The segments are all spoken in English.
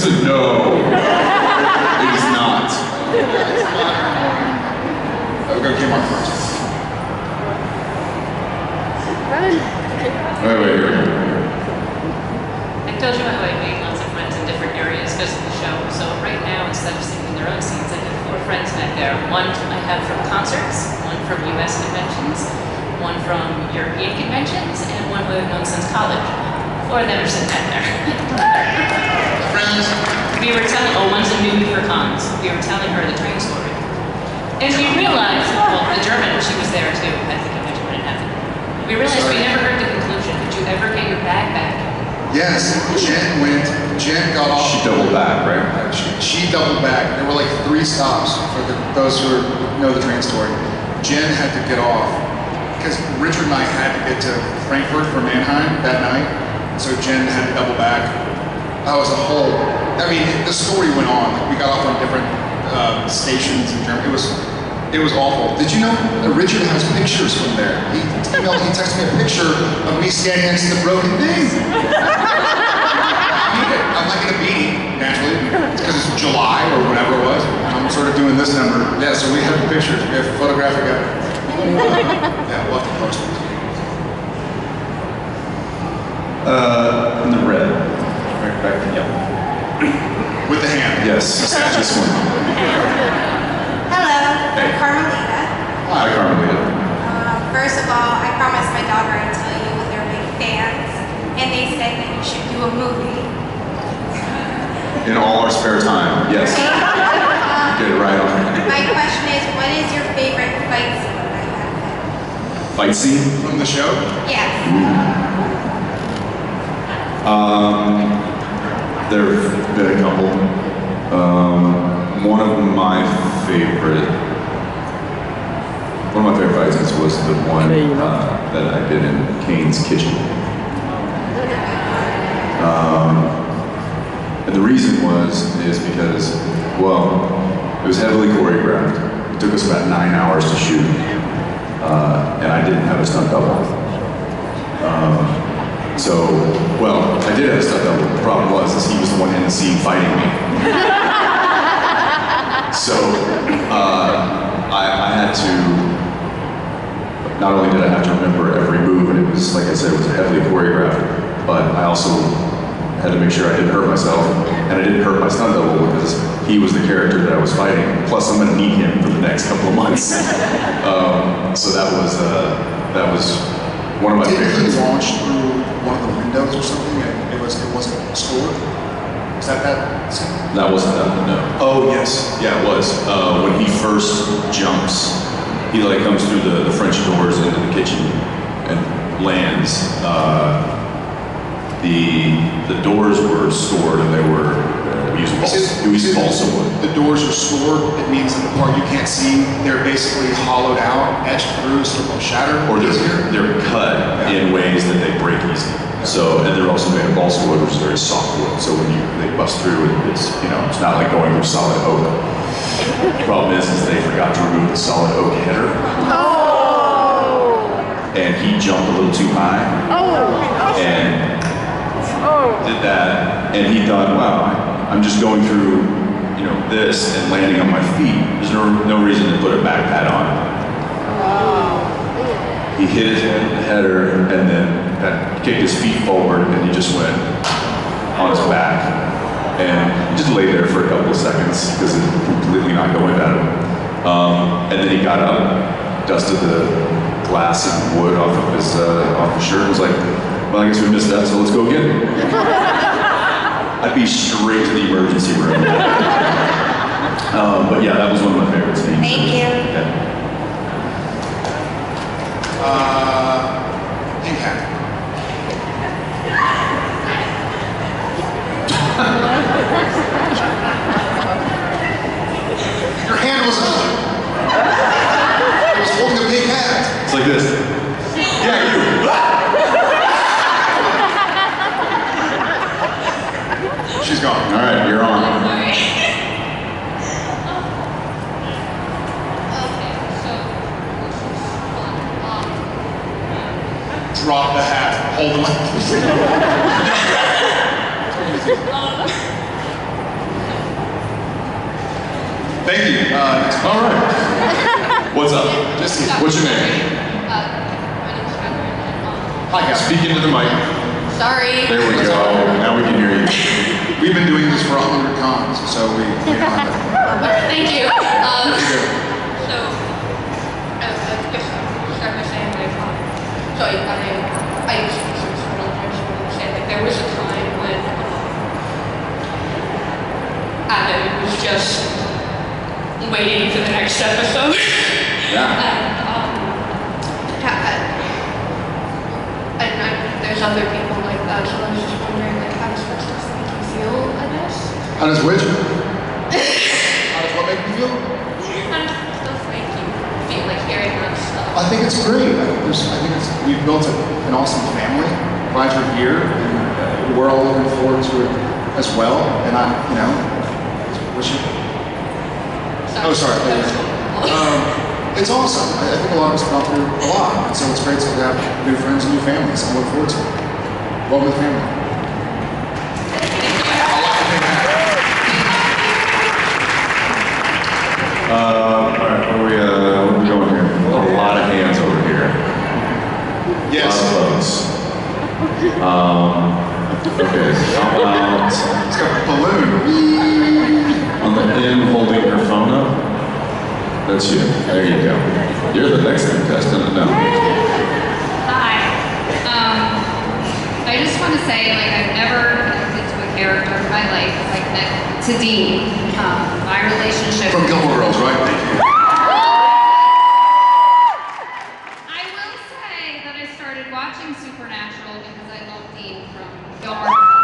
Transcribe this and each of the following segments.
a no. It is not. We'll go Kmart first. Wait, here. I told you how I made lots of friends in different areas because of the show. So right now, instead of sitting in their own seats, I have 4 friends back there. One I have from concerts, one from US conventions, one from European conventions, and one who I've known since college. 4 of them are sitting back there. Friends. We were telling, one's a newbie for cons. We were telling her the train story. And we realized, well, the German, she was there too at the convention when it happened. We realized we never heard the conclusion. Did you ever get your bag back? Yes, Jen got off. She doubled back, right? She doubled back. There were like 3 stops for those who know the train story. Jen had to get off because Richard and I had to get to Frankfurt for Mannheim that night. So Jen had to double back. That was a whole, I mean, the story went on. We got off on different stations in Germany. It was awful. Did you know that Richard has pictures from there? He texted me a picture of me standing next to the broken thing. I'm like in a beanie, naturally, because it's July or whatever it was. I'm sort of doing this number. Yeah, so we have pictures. We have photographic evidence. Yeah, we'll have to post it. In the red. Right back to yellow. With the hand. Yes, this one. Hello, I'm Carmelita. Hi, Carmelita. First of all, I promised my daughter I'd tell you they're big fans, and they said that you should do a movie. In all our spare time, yes. Get it right on. My question is, what is your favorite fight scene that you have? Fight scene? From the show? Yes. There have been a couple. One of my favorite fight scenes was the one that I did in Kane's kitchen. And the reason is because, well, it was heavily choreographed. It took us about 9 hours to shoot, and I didn't have a stunt double. Well, I did have a stunt double. The problem was he was the one in the scene fighting me. So I had to, not only did I have to remember every move, and it was, like I said, it was heavily choreographed, but I also had to make sure I didn't hurt myself, and I didn't hurt my stunt double because he was the character that I was fighting. Plus, I'm going to need him for the next couple of months. So that was one of my favorites. Did he launch through one of the windows or something, and it wasn't scored? Was that scene? That wasn't that, no. Oh, yes. Yeah, it was. When he first jumps, he like comes through the French doors into the kitchen and lands. The doors were scored and they were, we used balsa wood. The doors are scored, it means that the part you can't see, they're basically hollowed out, etched through, so they'll shatter. Or they're cut in ways that they break easy. So, and they're also made of balsa wood, which is very soft wood. So when they bust through, it's not like going through solid oak. The problem is they forgot to remove the solid oak header. Oh! And he jumped a little too high. Oh! And did that, and he thought, wow, I'm just going through, this and landing on my feet. There's no reason to put a back pad on. He hit his header and then kicked his feet forward, and he just went on his back. And he just lay there for a couple of seconds because it was completely not going at him. And then he got up, dusted the glass and wood off of his shirt, and was like, well, I guess we missed that, so let's go again. I'd be straight to the emergency room. But yeah, that was one of my favorite scenes. Thank you. Yeah. Pink hat. Your hand was up. It was holding a big hat. It's like this. Yeah, you. She's gone. All right, you're on. Drop the hat. Hold him up. Thank you. Next All right. What's up? What's your name? My name's Catherine. Hi, guys. Speak into the mic. Sorry. There we go. Now we can hear you. We've been doing this for 100 cons, so we know how to. Thank you. You're good. So, I guess I'll start by saying like, so I used to be sort of say like there was a time when I was just waiting for the next episode. Yeah. And there's other people like that, so I was just wondering like how does that stuff make you feel, I guess? How does which? How does what make you feel? How does that stuff make you feel like hearing that stuff? I think it's great. We've built an awesome family. Glad you're here, and we're all looking forward to it as well. And wish you. Oh, sorry. It's awesome. I think a lot of us have gone through a lot, and so it's great to have new friends and new families. I look forward to it. Welcome to the family. All right, where are we going here? A lot of hands over here. Yes. A lot of votes. Okay, how about It's got a balloon. on the end holding her phone up? That's you. There you go. You're the next contestant. No. Hi. I just want to say, like, I've never connected to a character in my life as I connect to Dean. My relationship. From Gilmore Girls, right? Thank you. I will say that I started watching Supernatural because I love Dean from Gilmore Girls.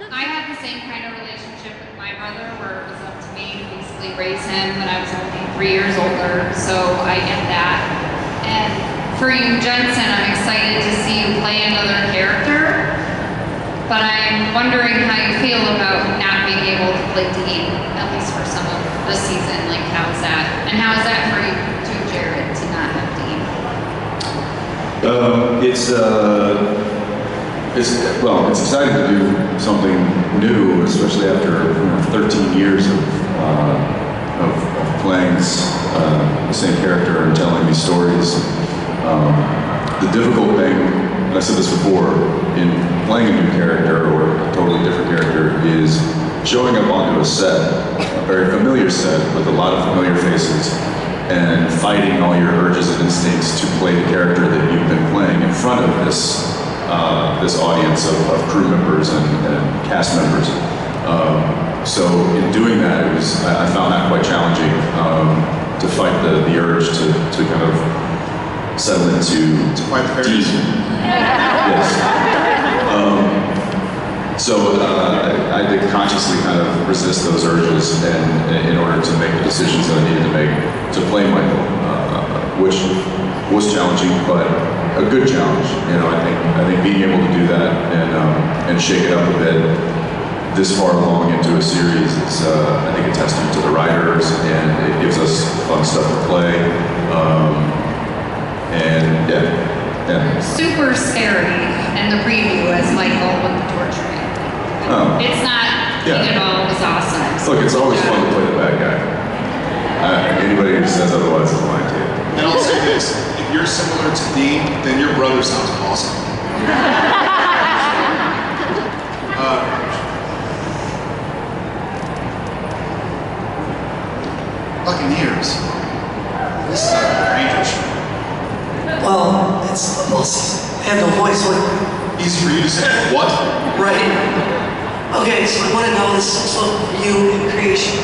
I had the same kind of relationship with my brother where it was up to me to basically raise him when I was only 3 years older, so I get that. And for you, Jensen, I'm excited to see you play another character, but I'm wondering how you feel about not being able to play Dean, at least for some of the season. Like, how is that? And how is that for you too, Jared, to not have Dean? It's exciting to do something new, especially after 13 years of playing the same character and telling these stories. The difficult thing, and I said this before, in playing a new character or a totally different character is showing up onto a set, a very familiar set with a lot of familiar faces, and fighting all your urges and instincts to play the character that you've been playing in front of this audience of crew members and cast members. So in doing that, I found that quite challenging to fight the urge to kind of settle into Fight the fairies. Yes. So I did consciously kind of resist those urges, and in order to make the decisions that I needed to make to play Michael, which was challenging, but a good challenge. I think being able to do that and shake it up a bit this far along into a series is, I think, a testament to the writers, and it gives us fun stuff to play. And yeah. Super scary in the preview as Michael with the torturing. Oh. It's not Yeah. at all. It was awesome. Look, it's always fun to play the bad guy. Anybody who says otherwise is lying to you. And I'll say this, if you're similar to Dean, then your brother sounds awesome. Buccaneers. This is a Ranger show. Well, I have no voice. Easy for you to say, what? Right. Okay, so I want to know this is for you in creation.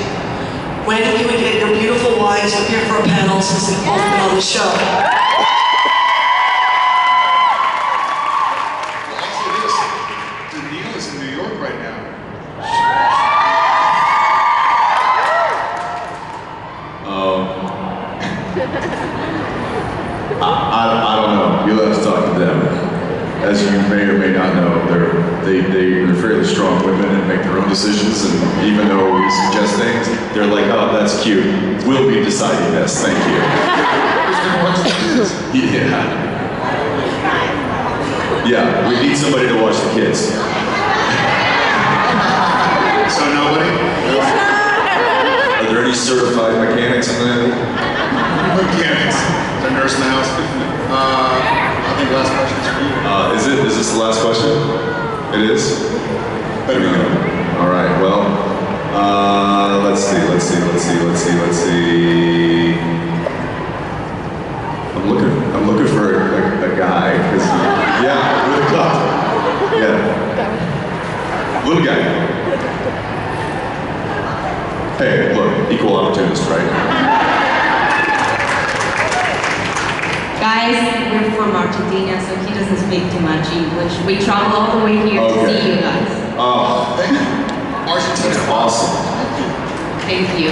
When can we get your beautiful wives up here for a panel since they've both been on the show? Well, I'll say this, Danielle is in New York right now. I don't know. You'll have to talk to them. As you may or may not know, they're fairly strong women and make their own decisions. And even though we suggest things, they're like, "Oh, that's cute. We'll be deciding this. Thank you." Yeah, we need somebody to watch the kids. certified mechanics and then? Mechanics. Is there a nurse in the house? I think the last question is for you. Is this the last question? It is? Better be good. All right, well, let's see. I'm looking for a guy, because, yeah, with a cup. Yeah. Little guy. Hey, look, equal opportunist, right? Guys, we're from Argentina, so he doesn't speak too much English. We travel all the way here to see you guys. Oh, Thank you. Argentina. that's awesome. Thank you.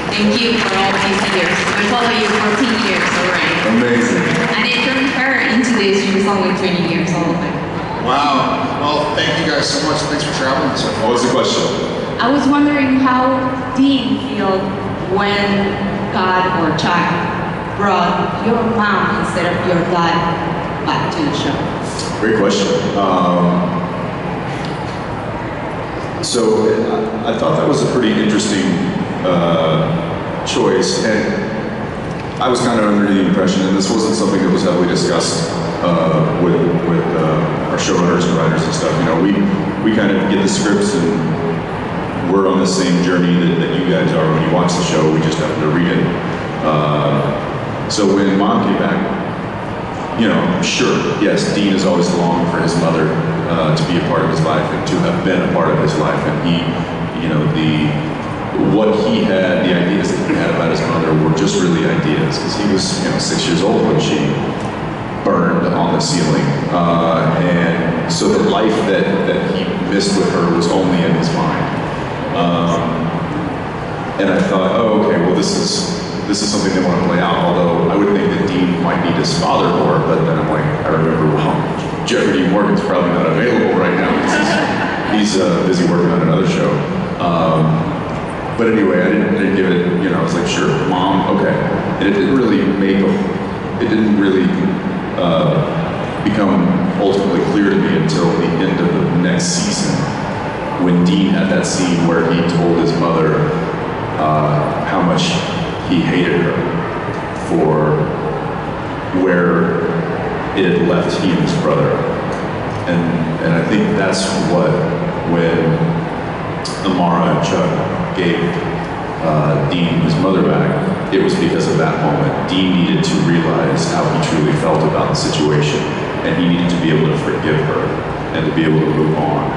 Thank you for all these years. We follow you 14 years already. Amazing. And it turned her into this, she was only 20 years old. Wow. Well, thank you guys so much. Thanks for traveling so far. What's the question? I was wondering how Dean felt when God or child brought your mom instead of your dad back to the show. Great question. So I thought that was a pretty interesting choice, and I was kind of under the impression, and this wasn't something that was heavily discussed with our showrunners and writers and stuff. You know, we kind of get the scripts and we're on the same journey that you guys are when you watch the show. We just happen to read it. So when Mom came back, you know, sure, yes, Dean has always longed for his mother to be a part of his life and to have been a part of his life. And he, you know, what he had, the ideas that he had about his mother were just really ideas, because he was, you know, 6 years old when she burned on the ceiling. And so the life that he missed with her was only in his mind. And I thought, oh, okay, well, this is something they want to play out, although I would think that Dean might need his father more, but then I'm like, I remember, well, Jeffrey Dean Morgan's probably not available right now. He's busy working on another show. But anyway, I didn't give it, you know, I was like, sure, Mom, okay. And it didn't really become ultimately clear to me until the end of the next season, when Dean had that scene where he told his mother how much he hated her for where it had left he and his brother. And I think that's what, when Amara and Chuck gave Dean his mother back, it was because of that moment. Dean needed to realize how he truly felt about the situation, and he needed to be able to forgive her and to be able to move on.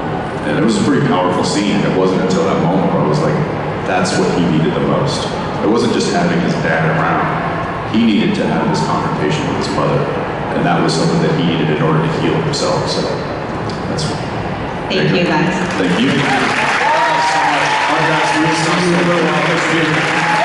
And it was a pretty powerful scene. It wasn't until that moment where I was like, that's what he needed the most. It wasn't just having his dad around. He needed to have this confrontation with his mother, and that was something that he needed in order to heal himself. So that's what. Thank you, guys. Thank you. Thank you so much. All right, guys, we'll see you in a little while.